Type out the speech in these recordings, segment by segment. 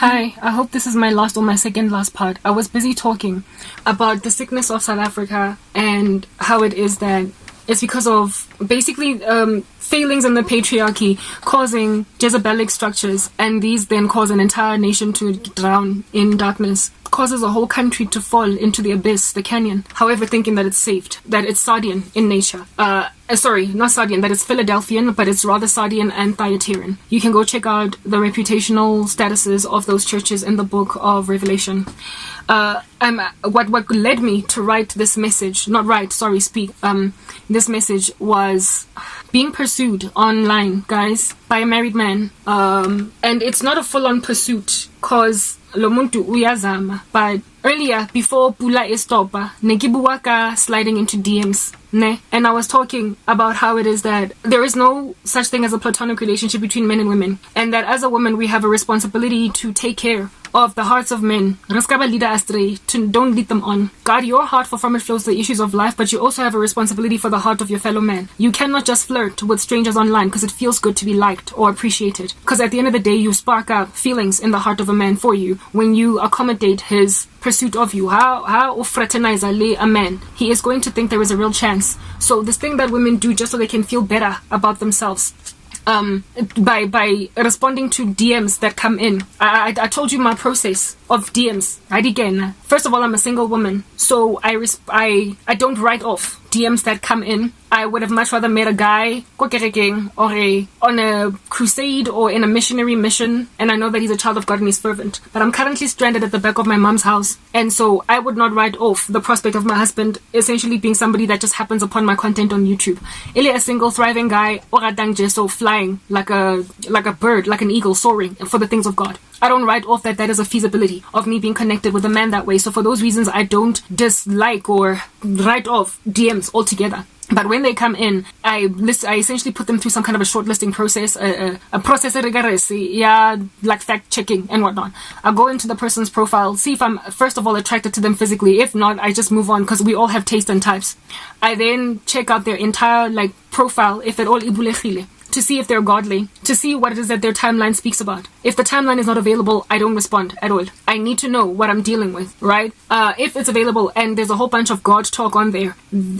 Hi, I hope this is my last or my second last part. I was busy talking about the sickness of South Africa and how it is that it's because of basically failings in the patriarchy causing Jezebelic structures, and these then cause an entire nation to drown in darkness, causes a whole country to fall into the abyss, the canyon, however thinking that it's saved, that it's Sardian in nature. Sorry, not Sardian, that it's Philadelphian, but it's rather Sardian and Thyatiran. You can go check out the reputational statuses of those churches in the book of Revelation. What led me to write this message, this message was being pursued online, guys, by a married man. And it's not a full-on pursuit, cause lo muntu uyazama. But earlier, before Pula Estopa, Negibuwaka sliding into DMs. And I was talking about how it is that there is no such thing as a platonic relationship between men and women, and that as a woman we have a responsibility to take care of the hearts of men. Don't lead them on. Guard your heart, for from it flows the issues of life, but you also have a responsibility for the heart of your fellow man. You cannot just flirt with strangers online because it feels good to be liked or appreciated, because at the end of the day you spark up feelings in the heart of a man for you when you accommodate his pursuit of you. How fraternize a man? He is going to think there is a real chance. So this thing that women do just so they can feel better about themselves, by responding to DMs that come in. I told you my process of DMs. Again, first of all, I'm a single woman, so I don't write off DMs that come in. I would have much rather met a guy or on a crusade or in a missionary mission, and I know that he's a child of God and he's fervent. But I'm currently stranded at the back of my mom's house, and so I would not write off the prospect of my husband essentially being somebody that just happens upon my content on YouTube. Ili a single thriving guy or a so flying like a bird, like an eagle soaring for the things of God. I don't write off that is a feasibility of me being connected with a man that way. So for those reasons, I don't dislike or write off DMs altogether. But when they come in, I essentially put them through some kind of a shortlisting process, a process rigorous, like fact checking and whatnot. I go into the person's profile, see if I'm first of all attracted to them physically. If not, I just move on because we all have taste and types. I then check out their entire profile, if at all ibulekhile, to see if they're godly, to see what it is that their timeline speaks about. If the timeline is not available, I don't respond at all. I need to know what I'm dealing with, right? If it's available and there's a whole bunch of God talk on there,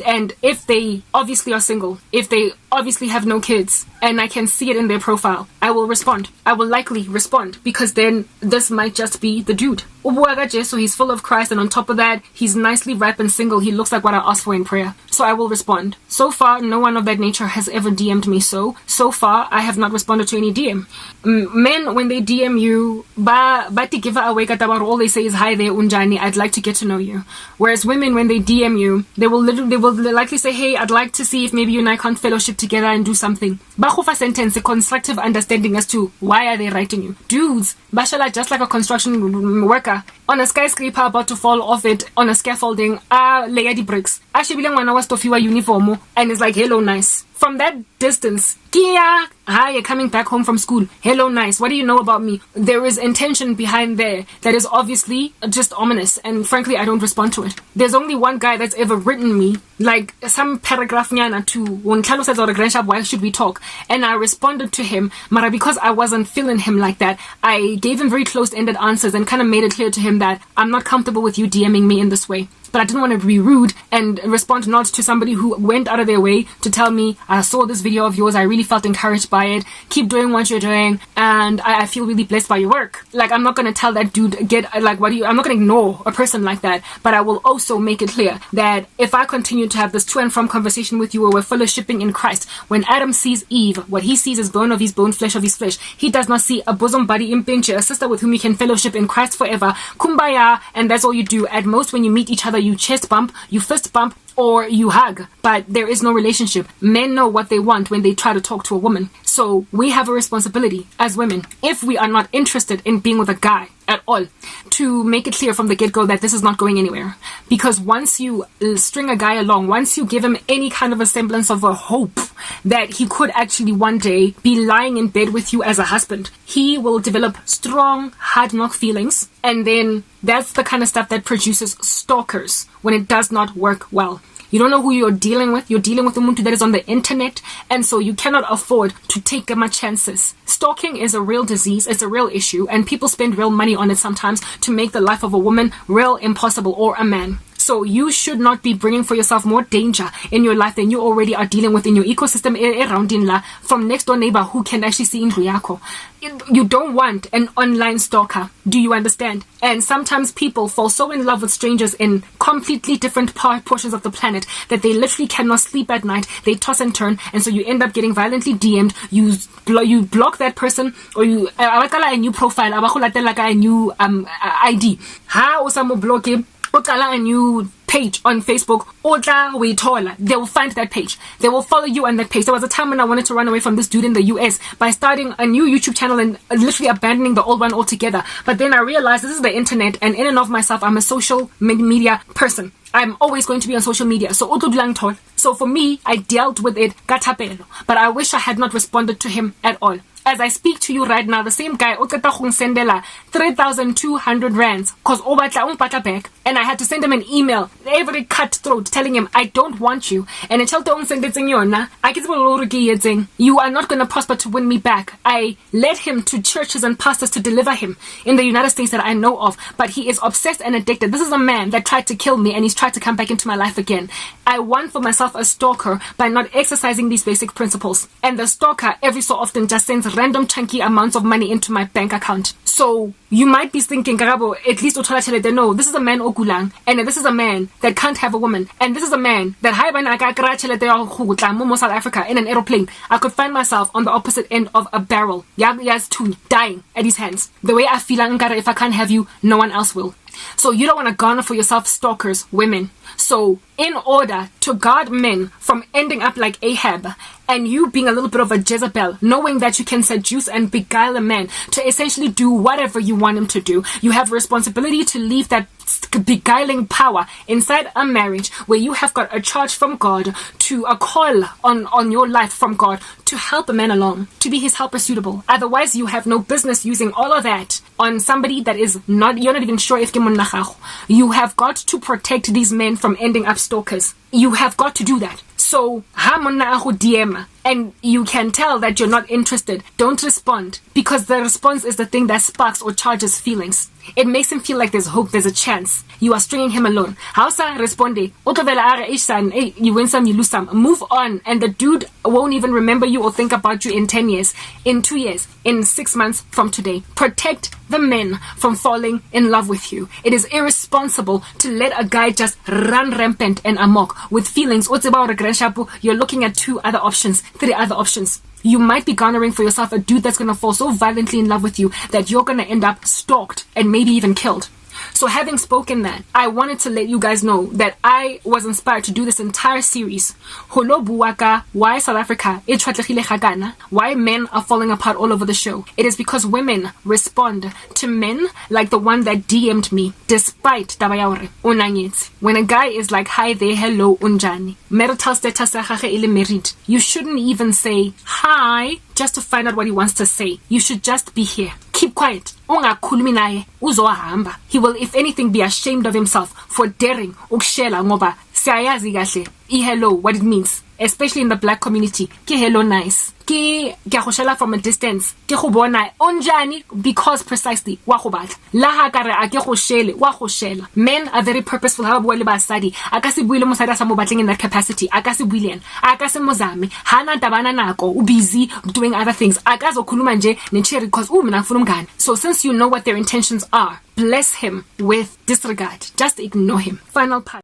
and if they obviously are single, if they obviously have no kids, and I can see it in their profile, I will respond. I will likely respond, because then this might just be the dude. So he's full of Christ, and on top of that, he's nicely ripe and single. He looks like what I asked for in prayer. So I will respond. So far, no one of that nature has ever DM'd me so far, I have not responded to any DM. Men, when they DM you, give away all they say is, hi there, unjani, I'd like to get to know you. Whereas women, when they DM you, they will likely say, hey, I'd like to see if maybe you and I can't fellowship together and do something. Bahufa sentence, a constructive understanding as to why are they writing you. Dudes, bashala just like a construction worker on a skyscraper about to fall off it on a scaffolding, layer the bricks. Actually, when I was to uniform, and it's like, hello, nice. From that distance, Kia, hi, you're coming back home from school. Hello, nice. What do you know about me? There is intention behind there that is obviously just ominous, and frankly, I don't respond to it. There's only one guy that's ever written me, like some paragraph nyana to when Carlos says, why should we talk? And I responded to him, Mara, because I wasn't feeling him like that, I gave him very close-ended answers and kind of made it clear to him that I'm not comfortable with you DMing me in this way. But I didn't want to be rude and respond not to somebody who went out of their way to tell me, I saw this video of yours, I really felt encouraged by it, keep doing what you're doing, and I feel really blessed by your work. I'm not going to tell that dude, I'm not going to ignore a person like that, but I will also make it clear that if I continue to have this to and from conversation with you where we're fellowshipping in Christ, when Adam sees Eve, what he sees is bone of his bone, flesh of his flesh. He does not see a bosom buddy impinche, a sister with whom you can fellowship in Christ forever. Kumbaya, and that's all you do. At most, when you meet each other, you chest bump, you fist bump, or you hug, but there is no relationship. Men know what they want when they try to talk to a woman. So we have a responsibility as women, if we are not interested in being with a guy at all, to make it clear from the get-go that this is not going anywhere. Because once you string a guy along, once you give him any kind of a semblance of a hope that he could actually one day be lying in bed with you as a husband, he will develop strong, hard-knock feelings, and then that's the kind of stuff that produces stalkers when it does not work well. You don't know who you're dealing with. You're dealing with umuntu that is on the internet, and so you cannot afford to take much chances. Stalking is a real disease. It's a real issue, and people spend real money on it sometimes to make the life of a woman real impossible, or a man. So you should not be bringing for yourself more danger in your life than you already are dealing with in your ecosystem around in la from next door neighbor who can actually see in Ruyako. You don't want an online stalker. Do you understand? And sometimes people fall so in love with strangers in completely different portions of the planet that they literally cannot sleep at night. They toss and turn, and so you end up getting violently DM'd. You block that person, or you a new profile, a new ID. How usamo block him? A new page on Facebook, they will find that page. They will follow you on that page. There was a time when I wanted to run away from this dude in the US by starting a new YouTube channel and literally abandoning the old one altogether. But then I realized this is the internet, and in and of myself, I'm a social media person. I'm always going to be on social media. So for me, I dealt with it, but I wish I had not responded to him at all. As I speak to you right now, the same guy sendela 3,200 rands because back, and I had to send him an email every cutthroat telling him I don't want you, and you are not going to prosper to win me back. I led him to churches and pastors to deliver him in the United States that I know of, but he is obsessed and addicted. This is a man that tried to kill me, and he's tried to come back into my life again. I want for myself a stalker by not exercising these basic principles, and the stalker every so often just sends random chunky amounts of money into my bank account. So you might be thinking, Karabo, at least no, this is a man okulang, and this is a man that can't have a woman, and this is a man that South Africa in an aeroplane, I could find myself on the opposite end of a barrel, dying at his hands. The way I feel, if I can't have you, no one else will. So you don't want to garner for yourself stalkers, women. So in order to guard men from ending up like Ahab, and you being a little bit of a Jezebel, knowing that you can seduce and beguile a man to essentially do whatever you want him to do, you have a responsibility to leave that beguiling power inside a marriage where you have got a charge from God, to a call on your life from God to help a man along, to be his helper suitable. Otherwise, you have no business using all of that on somebody that is not, you're not even sure if you have got to protect these men from ending up stalkers. You have got to do that. So, DM, and you can tell that you're not interested, don't respond, because the response is the thing that sparks or charges feelings. It makes him feel like there's hope, there's a chance. You are stringing him alone. Hausa responde, you win some, you lose some. Move on, and the dude won't even remember you or think about you in 10 years, in 2 years, in 6 months from today. Protect the men from falling in love with you. It is irresponsible to let a guy just run rampant and amok with feelings. You're looking at 2 other options, 3 other options. You might be garnering for yourself a dude that's going to fall so violently in love with you that you're going to end up stalked and maybe even killed. So having spoken that, I wanted to let you guys know that I was inspired to do this entire series. Why South Africa, why men are falling apart all over the show. It is because women respond to men like the one that DM'd me, despite Tabayaure, Unanyet. When a guy is like, hi there, hello, unjani. Marital status married. You shouldn't even say hi just to find out what he wants to say. You should just be here. Keep quiet. He will, if anything, be ashamed of himself for daring ukshela ngoba siyayazi kahle hello what it means, especially in the black community. Ke hello nice. Ke a from a distance. Ke go bona onjani because precisely wa go batla. La ha ka re a ke go shele wa go shela. Men are very purposeful. Ha bua le basadi. A ka se buile mosadi sa mo batleng in that capacity. A ka se buile ena. A ka se mozame. Hana tabana nako u busy doing other things. A ka zo khuluma nje necheri because mina ngifuna umngane. So since you know what their intentions are, bless him with disregard. Just ignore him. Final part.